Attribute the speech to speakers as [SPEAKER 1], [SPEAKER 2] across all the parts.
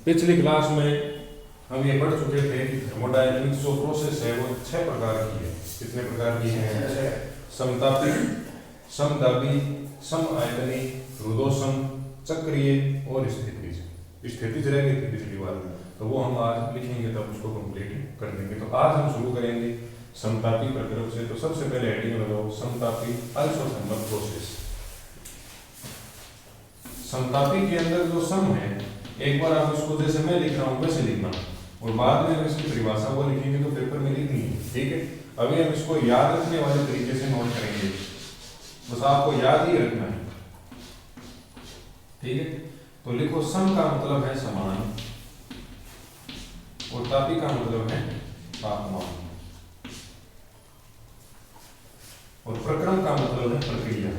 [SPEAKER 1] पिछली क्लास में हम ये पढ़ चुके थे कि थर्मोडायनेमिक्स जो प्रोसेस है वो 6 प्रकार की है। कितने प्रकार की है? समतापी, समदाबी, समआयतनी, रुद्धोष्म, चक्रीय और स्थितिज। स्थितिज रह गई थी पिछली बार, तो वो हम आज लिखेंगे तब उसको कंप्लीट कर देंगे। तो आज हम शुरू करेंगे समतापी प्रक्रम से। तो सबसे पहले हेडिंग लगाओ समतापी आइसोथर्मल प्रोसेस। समतापी के अंदर जो सम है, एक बार आप इसको जैसे मैं लिख रहा हूँ वैसे लिखना, और बाद में हम इसकी परिभाषा को लिखेंगे तो पेपर में लिखनी है, ठीक है। अभी हम इसको याद रखने वाले तरीके से नोट करेंगे, बस आपको याद ही रखना है, ठीक है। तो लिखो सम का मतलब है समान और तापी का मतलब है तापमान, और प्रक्रम का मतलब है प्रक्रिया।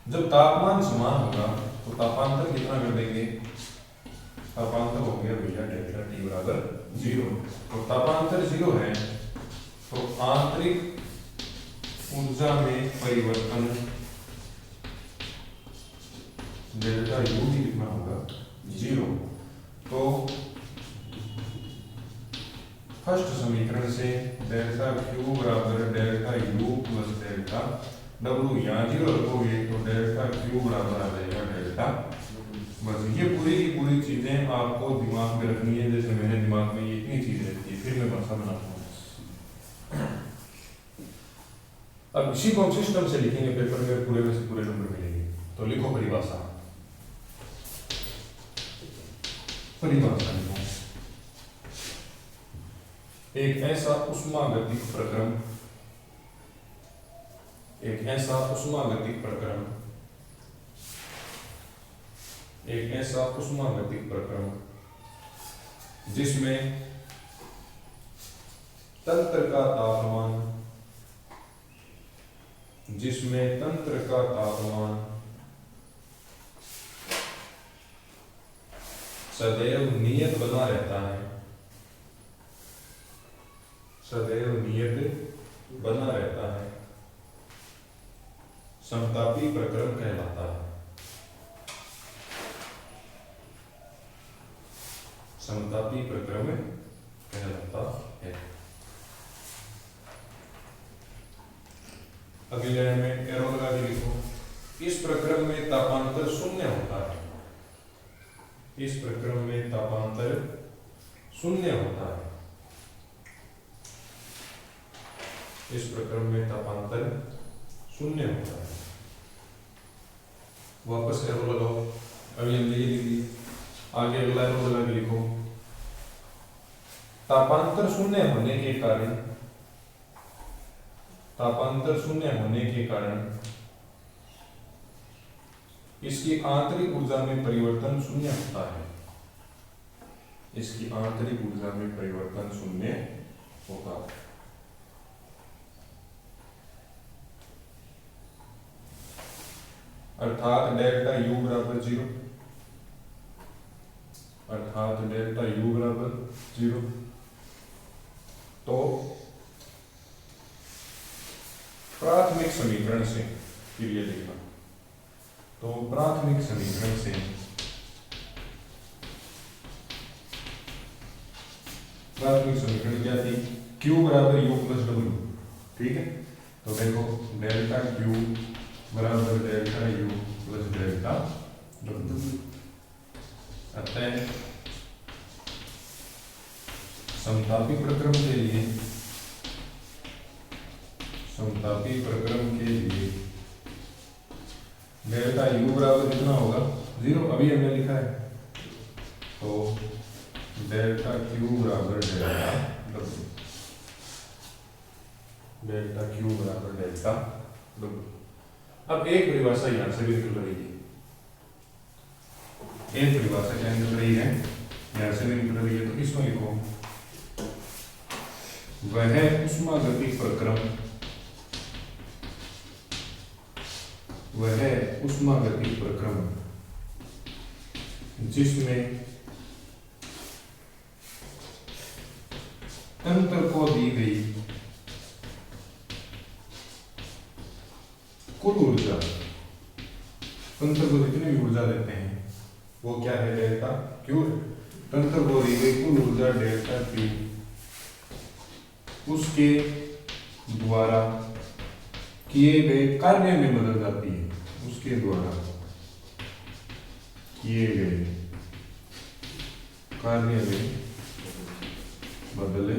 [SPEAKER 1] जब तापमान समान होगा तो तापांतर कितना कर देंगे? तापांतर हो गया भैया डेल्टा टी बराबर 0। तो तापांतर 0 है तो आंतरिक ऊर्जा में परिवर्तन डेल्टा यू भी कितना होगा? 0। तो फर्स्ट समीकरण से डेल्टा क्यू बराबर delta U plus delta W, यहाँ 0 रखोगे तो डेल्टा क्यू बराबर आ जाएगा डेल्टा। बस ये पूरी की पूरी चीजें आपको दिमाग में रखनी है, जैसे मेरे दिमाग में ये इतनी चीज रहती है, फिर मैं भाषा बनाता हूँ। अब इसी को हम सिस्टम से लिखेंगे पेपर में, पूरे में से पूरे नंबर मिलेंगे। तो लिखो परिभाषा, परिभाषा लिखो। एक ऐसा उष्मागतिक प्रक्रम, एक ऐसा उष्मागतिक प्रक्रम, एक ऐसा उष्मागतिक प्रक्रम जिसमें तंत्र का तापमान, जिसमें तंत्र का तापमान सदैव नियत बना रहता है, सदैव नियत बना रहता है, समतापी प्रक्रम कहलाता है। समतापी प्रक्रम कहलाता है। अगली लाइन में एरो लगा के लिखो, इस प्रक्रम में तापांतर शून्य होता है, इस प्रक्रम में तापांतर शून्य होता है, इस प्रक्रम में तापांतर शून्य होता है। वापस एरो लगाओ, अभी हमने ये लिख दी, आगे अगला एरो लगा के लिखो। तापांतर शून्य होने के कारण, तापांतर शून्य होने के कारण इसकी आंतरिक ऊर्जा में परिवर्तन शून्य होता है, इसकी आंतरिक ऊर्जा में परिवर्तन शून्य होता है। अर्थात डेल्टा यू बराबर 0, अर्थात डेल्टा यू बराबर 0। तो प्राथमिक समीकरण से फिर ये देखना, तो प्राथमिक समीकरण से प्राथमिक समीकरण क्या थी? Q बराबर U प्लस W, ठीक है। तो देखो डेल्टा Q बराबर delta U plus delta W। अतः समतापी प्रक्रम के लिए, समतापी प्रक्रम के लिए डेल्टा U बराबर कितना होगा? 0, अभी हमने लिखा है। तो डेल्टा Q बराबर डेल्टा W, डेल्टा Q बराबर डेल्टा W। अब एक परिभाषा यहां से भी निकल रही है, एक परिभाषा क्या निकल रही है? यहां से भी निकल रही है। तो इसमें लिखो, वह उष्मागतिक प्रक्रम, वह उष्मागतिक प्रक्रम जिसमें तंत्र को दी गई कुल ऊर्जा, तंत्र को जितनी भी ऊर्जा देते हैं वो क्या है, डेल्टा क्यू। तंत्र को दी गई कुल ऊर्जा डेल्टा क्यू उसके द्वारा किए गए कार्य में बदल जाती है, उसके द्वारा किए गए कार्य में बदले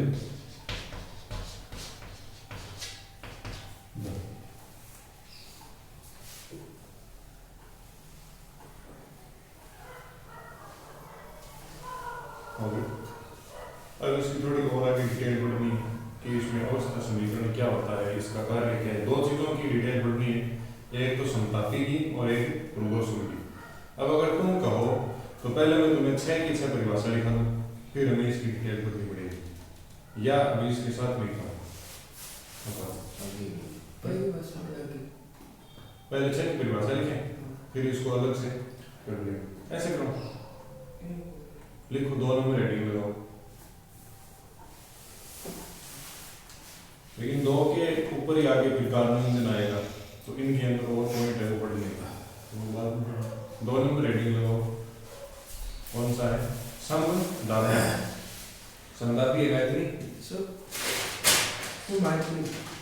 [SPEAKER 1] अब इसकी थोड़ी और आगे डिटेल पढ़नी है कि इसमें अवस्था समीकरण क्या होता है, इसका कार्य क्या है। दो चीजों की डिटेल पढ़नी है, एक तो समतापी की और एक प्रोगोसुल की। अब अगर तुम कहो तो पहले मैं तुम्हें 6 की 6 परिभाषा लिखा दूं, फिर हमें इसकी डिटेल पढ़नी पड़ेगी, या अभी इसके साथ में लिखा पहले 6 की परिभाषा लिखें, फिर इसको अलग से कर लें। ऐसे करो, लिखो 2 नंबर हेडिंग लगाओ, लेकिन 2 के ऊपर ही आगे फिर कार्बन आएगा, तो इनके अंदर और पॉइंट है वो पढ़ने का। 2 नंबर हेडिंग लगाओ, कौन सा है, समदाबी। समदाबी है गायत्री,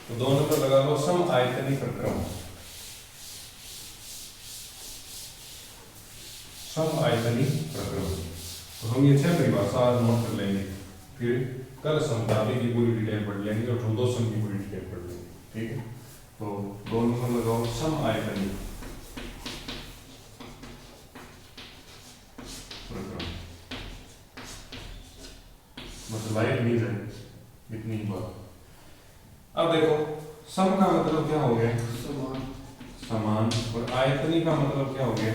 [SPEAKER 1] तो 2 नंबर लगा लो, सम आयतनी प्रक्रम। सम आयतनी प्रक्रम, तो हम ये 6 परिभाषा आज नोट कर लेंगे, फिर कल समतापी की पूरी डिटेल पढ़ लेंगे और प्रोगोसुल की पूरी डिटेल पढ़ लेंगे, ठीक है। तो 2 नंबर लगाओ, सम आयतनी प्रक्रम, बस लाइट मीन है इतनी बात। अब देखो, सम का मतलब क्या हो गया, समान, और आयतनी का मतलब क्या हो गया,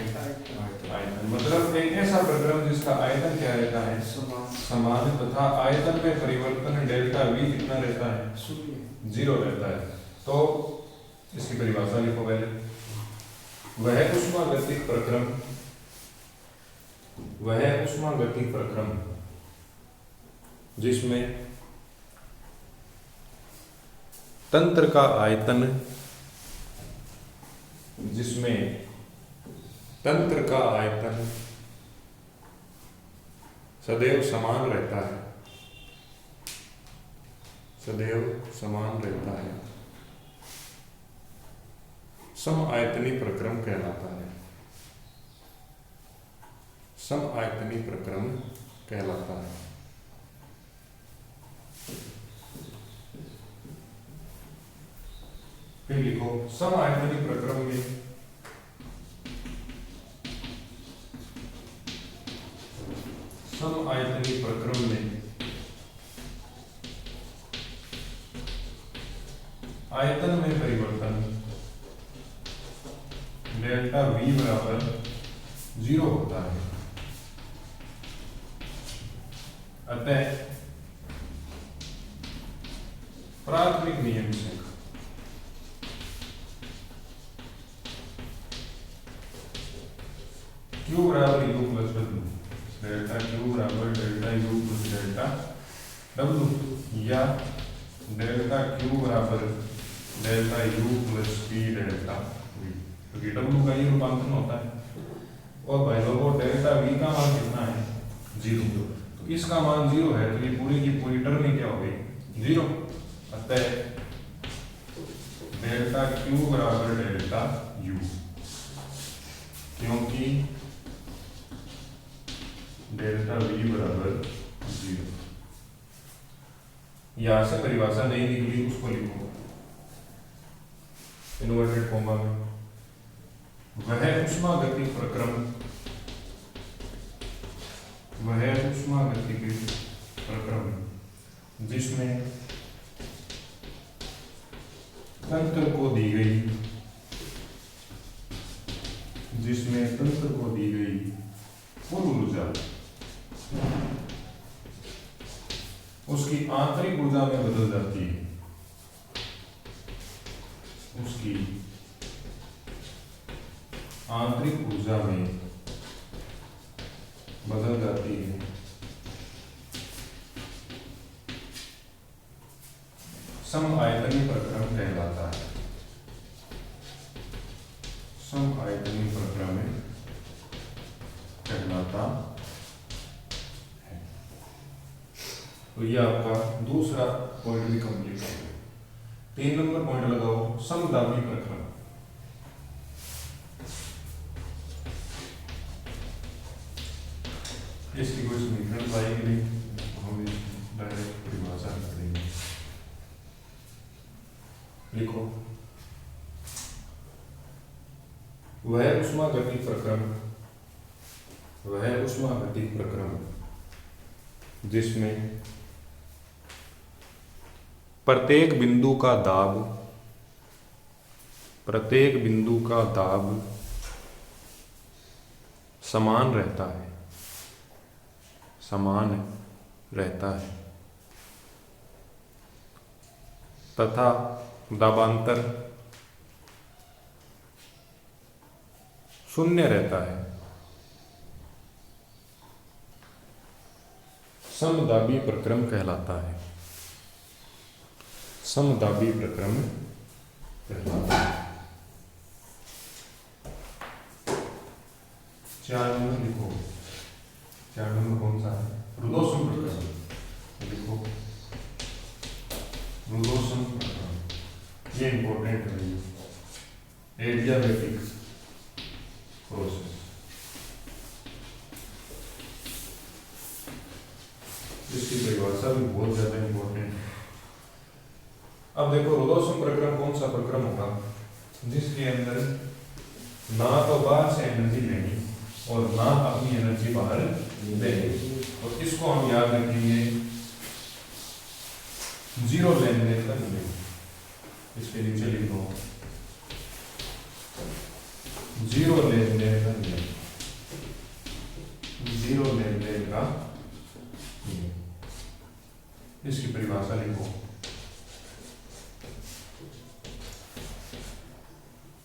[SPEAKER 1] आयतन। मतलब एक ऐसा प्रक्रम जिसका आयतन क्या रहता है, समान, तथा आयतन में परिवर्तन डेल्टा वी कितना रहता है, 0 रहता है। तो इसकी परिभाषा लिखो पहले, वह ऊष्मागतिक प्रक्रम, वह ऊष्मागतिक प्रक्रम जिसमें तंत्र का आयतन, जिसमें तंत्र का आयतन सदैव समान रहता है, सदैव समान रहता है, सम आयतनी प्रक्रम कहलाता है, सम आयतनी प्रक्रम कहलाता है। फिर लिखो, सम आयतनी प्रक्रम में सम आयतनी प्रक्रम में आयतन में परिवर्तन डेल्टा वी बराबर 0 होता है। अतः प्राथमिक नियम से Q बराबर U plus W, delta Q बराबर delta U plus delta W, या डेल्टा Q बराबर delta U plus P delta V, क्योंकि W का ये रूपांतरण होता है। और भाई लोगों, डेल्टा V का मान कितना है, 0, तो इसका मान 0 है, तो ये पूरी की पूरी टर्म ही क्या हो गई, 0। अतः डेल्टा Q बराबर डेल्टा U, क्योंकि डेल्टा V बराबर 0। यहां से परिभाषा नहीं निकली, उसको लिखो इन्वर्टेड कॉमा में, वह ऊष्मागतिक प्रक्रम, वह ऊष्मागतिक प्रक्रम जिसमें तंत्र को दी गई, जिसमें तंत्र को दी गई कुल ऊर्जा उसकी आंतरिक ऊर्जा में बदल जाती है, उसकी आंतरिक ऊर्जा में बदल जाती है, सम आयतनी प्रक्रम कहलाता है, सम आयतनी प्रक्रम कहलाता है। कहलाता है। तो ये आपका दूसरा पॉइंट भी कंप्लीट हो गया। 3 नंबर पॉइंट लगाओ, समदाबी प्रक्रम। इसकी कोई समीकरण पाएगी नहीं, हम डायरेक्ट परिभाषा करेंगे। लिखो, वह ऊष्मागतिक प्रक्रम, वह ऊष्मागतिक प्रक्रम जिसमें प्रत्येक बिंदु का दाब, प्रत्येक बिंदु का दाब समान रहता है, समान रहता है तथा दाबांतर शून्य रहता है, समदाबी प्रक्रम कहलाता है। समदाबी प्रक्रम कहलाता है। 4 नंबर लिखो, 4 नंबर कौन सा है? रुदोसम प्रक्रम। लिखो, रुदोसम प्रक्रम, ये इंपॉर्टेंट है, एडियाबैटिक प्रोसेस। इसकी परिभाषा भी बहुत ज्यादा इंपॉर्टेंट है। अब देखो, रुदोसम प्रक्रम कौन सा प्रक्रम होगा? जिसके अंदर ना तो बाहर से एनर्जी लेनी और ना अपनी एनर्जी बाहर देनी। और इसको हम याद रखेंगे, जीरो लेन देन का नियम। इसके नीचे लिख दो, जीरो लेन देन का नियम, जीरो लेन देन का नियम। इसकी परिभाषा लिखो,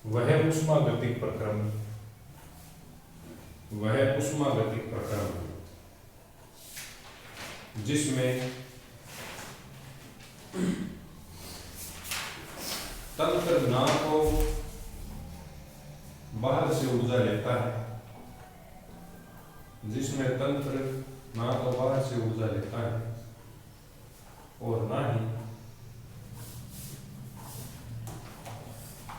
[SPEAKER 1] वह ऊष्मागतिक प्रक्रम, वह ऊष्मागतिक प्रक्रम जिसमें तंत्र ना तो बाहर से ऊर्जा लेता है, जिसमें तंत्र ना तो बाहर से ऊर्जा लेता है और ना ही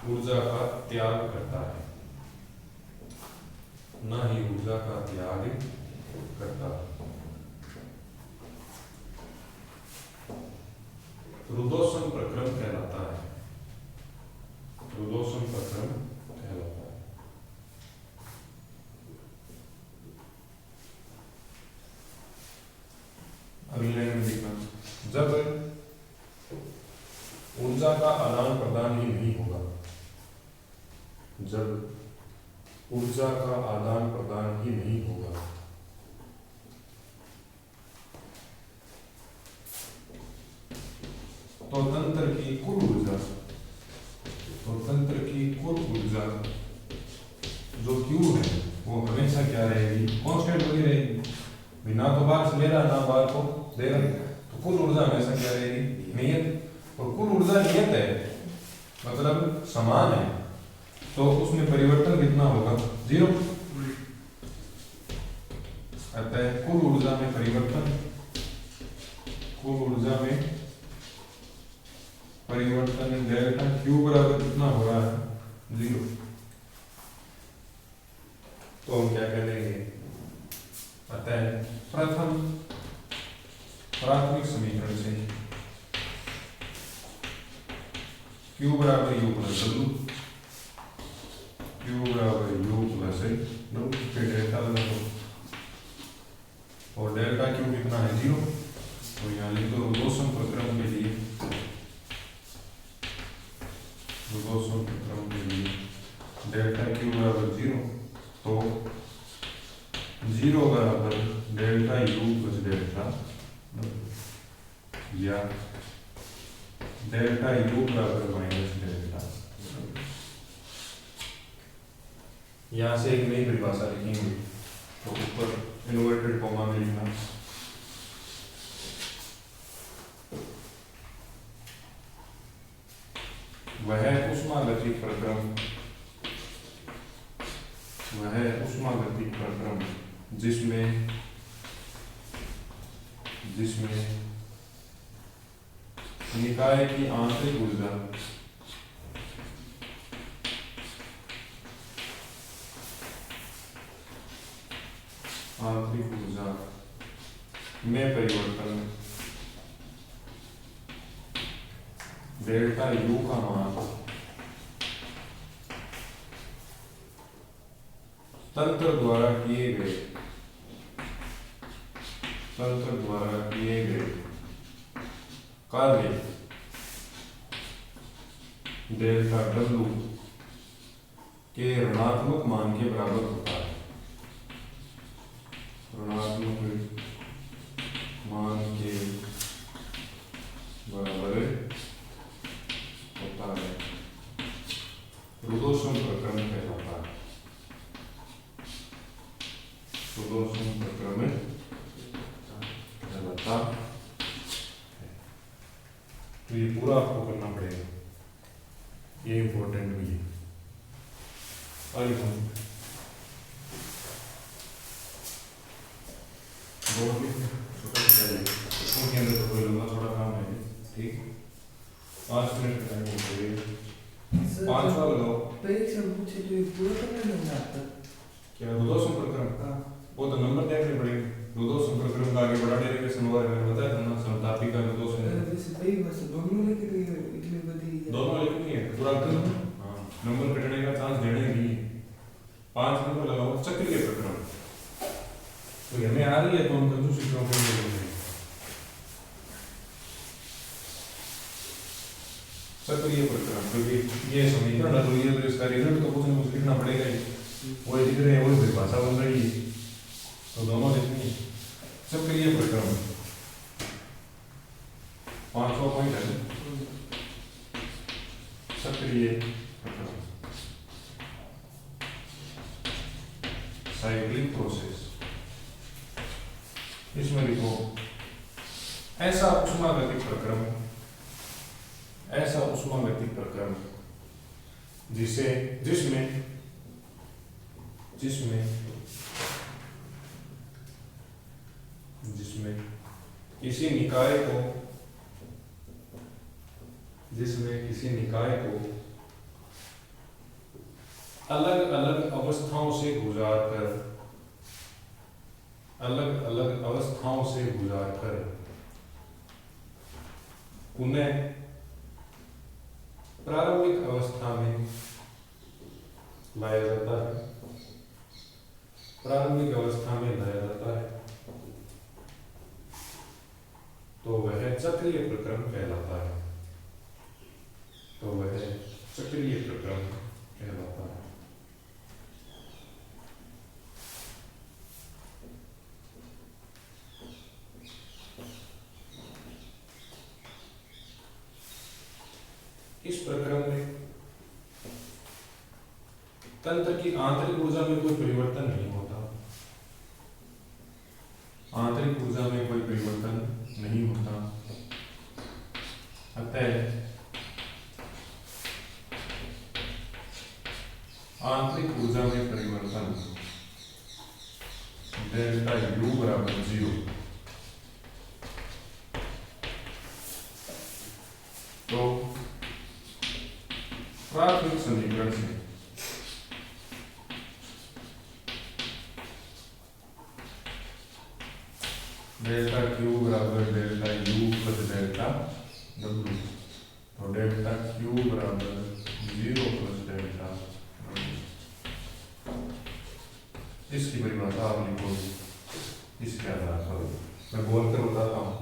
[SPEAKER 1] ऊर्जा का त्याग करता है, ना ही ऊर्जा का त्याग करता है। रुदोसम प्रक्रम कहलाता है, रुदोसम प्रक्रम कहलाता है। अगली लाइन में देखना, जब ऊर्जा का आदान प्रदान ही नहीं होगा, जब ऊर्जा का आदान प्रदान ही नहीं होगा, तो तंत्र की कुल ऊर्जा, तो तंत्र की कुल ऊर्जा जो Q है वो हमेशा क्या रहेगी? कांस्टेंट बनी रहेगी। ना तो बाहर से ले रहा, ना बाहर को दे रहा, तो कुल ऊर्जा हमेशा क्या रहेगी? नियत। और कुल ऊर्जा नियत है मतलब समान है, तो उसमें परिवर्तन कितना होगा? 0। अतः कुल ऊर्जा में परिवर्तन, कुल ऊर्जा में परिवर्तन डेल्टा Q बराबर कितना हो रहा है? 0। तो हम क्या करेंगे? अतः प्रथम प्राथमिक समीकरण से Q बराबर U प्लस W, Q बराबर U प्लस W, फिर डेल्टा लगा दो और डेल्टा Q कितना है? 0। तो यहाँ लिख दो, रुदोसम प्रक्रम के लिए, रुदोसम प्रक्रम के लिए डेल्टा Q बराबर 0, तो 0 बराबर delta U plus delta W, या डेल्टा U बराबर माइनस डेल्टा। यहाँ से एक नई परिभाषा लिखेंगे, तो ऊपर इन्वर्टेड कॉमा में लिखना, वह ऊष्मागतिक प्रक्रम, वह ऊष्मागतिक प्रक्रम जिसमें निकाय की आंतरिक ऊर्जा में परिवर्तन डेल्टा यू का मान तंत्र द्वारा किए गए कार्य डेल्टा डब्ल्यू के ऋणात्मक मान के बराबर होता है। ऋणात्मक मान के बराबर होता है। रुडोसम प्रक्रम कहलाता है। रुडोसम प्रक्रम कहलाता है। तो ये पूरा आपको करना पड़ेगा, ये इंपॉर्टेंट भी है। आगे उसके अंदर तो कोई लंबा थोड़ा काम है, ठीक। 5 मिनट का टाइम हो 5 लगाओ।
[SPEAKER 2] परीक्षा पूछे तो ये पूरा करना नहीं आता
[SPEAKER 1] क्या रुडोसम प्रक्रम? वो तो नंबर देखने पड़ेंगे। रुडोसम प्रक्रम का आगे बढ़ा डेरिवेशन हुआ है, मैंने बताया था ना, समतापी का रुडोसम
[SPEAKER 2] जैसे कई बस दोनों लेके इतने बड़ी
[SPEAKER 1] दोनों लिखनी है पूरा कर। हां, नंबर कटने का चांस देने नहीं है। 5 नंबर लगाओ। चक्रीय प्रक्रम तो हमें आ रही है, तो हम कंजूसी क्यों करेंगे? चक्रीय प्रक्रम, क्योंकि ये समीकरण है तो ये तो इसका रिजल्ट तो कुछ न कुछ लिखना पड़ेगा ही। वो लिख रहे हैं, वो भाषा बन रही है, तो दोनों लिखनी है। चक्रीय प्रक्रम 5वां पॉइंट है चक्रीय प्रक्रम, साइक्लिक प्रोसेस। इसमें लिखो ऐसा उष्मागतिक प्रक्रम, जिसमें किसी निकाय को अलग अलग अवस्थाओं से गुजार कर पुनः प्रारंभिक अवस्था में लाया जाता है। तो वह चक्रीय प्रक्रम कहलाता है। इस प्रक्रम में तंत्र की आंतरिक ऊर्जा में कोई परिवर्तन नहीं होता। अतः आंतरिक ऊर्जा में परिवर्तन डेल्टा यू बराबर 0। तो प्राथमिक समीकरण से डेल्टा क्यू बराबर delta U plus delta W. तो डेल्टा क्यू बराबर 0 प्लस डेल्टा डब्ल्यू, इसकी परिभाषा आप लिखोगे इसके आधार पर। मैं बोलकर बताता हूँ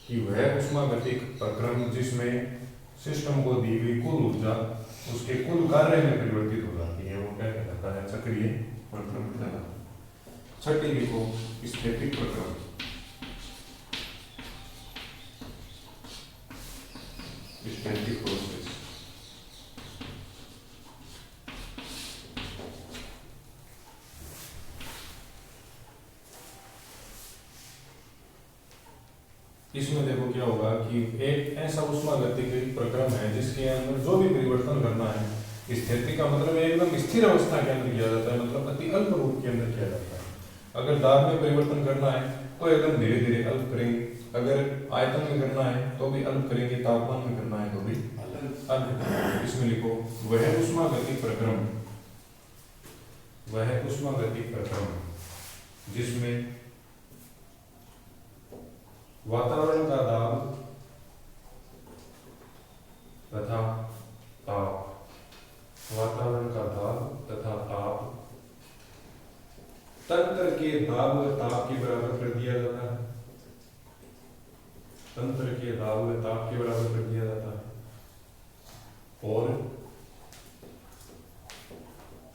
[SPEAKER 1] कि वह उष्मागतिक प्रक्रम जिसमें सिस्टम को दी हुई कुल ऊर्जा उसके कुल कार्य में परिवर्तित हो जाती है, वो क्या कहलाता है? चक्रीय प्रक्रम कहलाता है। छठी लिखो स्थैतिक प्रक्रम। स्थैतिक प्रोसेस इसमें देखो क्या होगा कि एक ऐसा उष्मागतिक प्रक्रम है जिसके अंदर जो भी परिवर्तन करना है, स्थिति का मतलब एकदम स्थिर अवस्था के अंदर किया जाता है, मतलब अति अल्प रूप के अंदर किया जाता है। अगर दाब में परिवर्तन करना है तो एकदम धीरे धीरे अल्प करेंगे, अगर आयतन में करना है तो भी अल्प करेंगे, तापमान में करना है तो भी अल्प करेंगे। इसमें लिखो वह ऊष्मागतिक प्रक्रम, वह ऊष्मागतिक प्रक्रम जिसमें वातावरण का दाब तथा ताप, वातावरण का दाब तथा ताप तंत्र के दाब व ताप के बराबर कर दिया जाता है, तंत्र के दाब व ताप के बराबर कर दिया जाता है और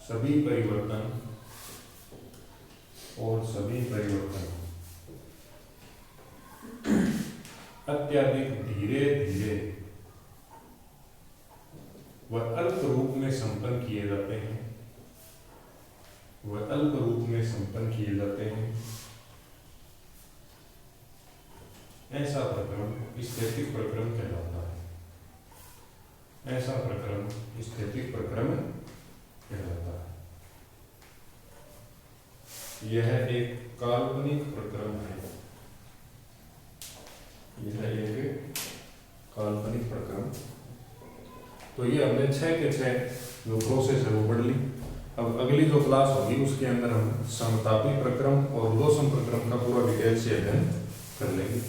[SPEAKER 1] सभी परिवर्तन अत्यधिक धीरे धीरे व अल्प रूप में संपन्न किए जाते हैं, वह अल्प रूप में संपन्न किए जाते हैं। ऐसा प्रक्रम स्थैतिक प्रक्रम कहलाता है, ऐसा प्रक्रम स्थैतिक प्रक्रम कहलाता है। यह एक काल्पनिक प्रक्रम है, यह एक काल्पनिक प्रक्रम। तो ये हमने 6 के 6 जो प्रोसेस है वो पढ़ ली। अब अगली जो क्लास होगी उसके अंदर हम समतापी प्रक्रम और दोषम प्रक्रम का पूरा डिटेल से अध्ययन कर लेंगे।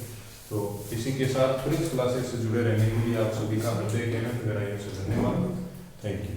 [SPEAKER 1] तो इसी के साथ फ्रिज क्लासेस से जुड़े रहने के लिए आप सभी का हृदय के गहराइयों से धन्यवाद। Thank you.